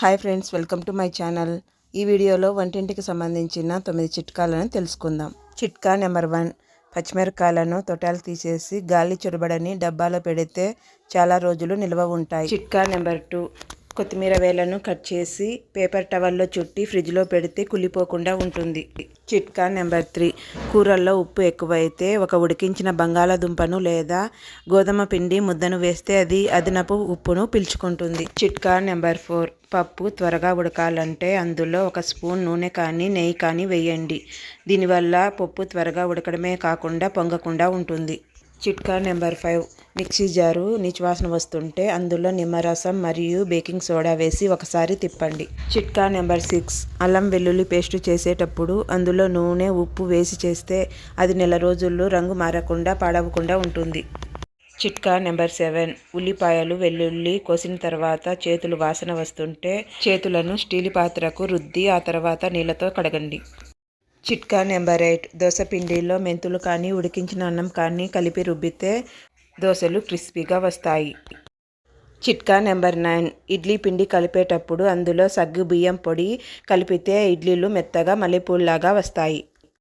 Hi friends, welcome to my channel. ఈ వీడియోలో వంటింటికి సంబంధించిన 9 చిట్కాలను తెలుసుకుందాం. చిట్కా నెంబర్ 1, పచ్చిమిరపకాయలను తొటాలు తీసేసి గాలి చొరబడని డబ్బాలో పెడితే చాలా రోజులు నిల్వ ఉంటాయి. చిట్కా నెంబర్ 2, కొత్తిమీర వేలను కట్ చేసి పేపర్ టవల్లో చుట్టి ఫ్రిడ్జ్లో పెడితే కుళ్ళిపోకుండా ఉంటుంది. చిట్కా నెంబర్ 3, కూరల్లో ఉప్పు ఎక్కువైతే ఒక ఉడికించిన బంగాళాదుంపను లేదా గోధుమ పిండి ముద్దను వేస్తే అది అదనపు ఉప్పును పీల్చుకుంటుంది. చిట్కా నెంబర్ 4, పప్పు త్వరగా ఉడకాలంటే అందులో 1 స్పూన్ నూనె కానీ నెయ్యి కానీ వేయండి. దీనివల్ల పప్పు త్వరగా ఉడకడమే కాకుండా పొంగకుండా ఉంటుంది. చిట్కా నెంబర్ 5, మిక్సీ జారు నీచువాసన వస్తుంటే అందులో నిమ్మరసం మరియు బేకింగ్ సోడా వేసి ఒకసారి తిప్పండి. చిట్కా నెంబర్ 6, అల్లం వెల్లుల్లి పేస్ట్ చేసేటప్పుడు అందులో నూనె ఉప్పు వేసి చేస్తే అది నెల రోజులు రంగు మారకుండా పాడవకుండా ఉంటుంది. చిట్కా నెంబర్ 7, ఉల్లిపాయలు వెల్లుల్లి కోసిన తర్వాత చేతులు వాసన వస్తుంటే చేతులను స్టీల్ పాత్రకు రుద్ది ఆ తర్వాత నీళ్ళతో కడగండి. చిట్కా నెంబర్ 8, దోశ పిండిలో మెంతులు కానీ ఉడికించిన అన్నం కానీ కలిపి రుబ్బితే దోశలు క్రిస్పీగా వస్తాయి. చిట్కా నెంబర్ 9, ఇడ్లీ పిండి కలిపేటప్పుడు అందులో సగ్గు బియ్యం పొడి కలిపితే ఇడ్లీలు మెత్తగా మల్లెపూల్లాగా వస్తాయి.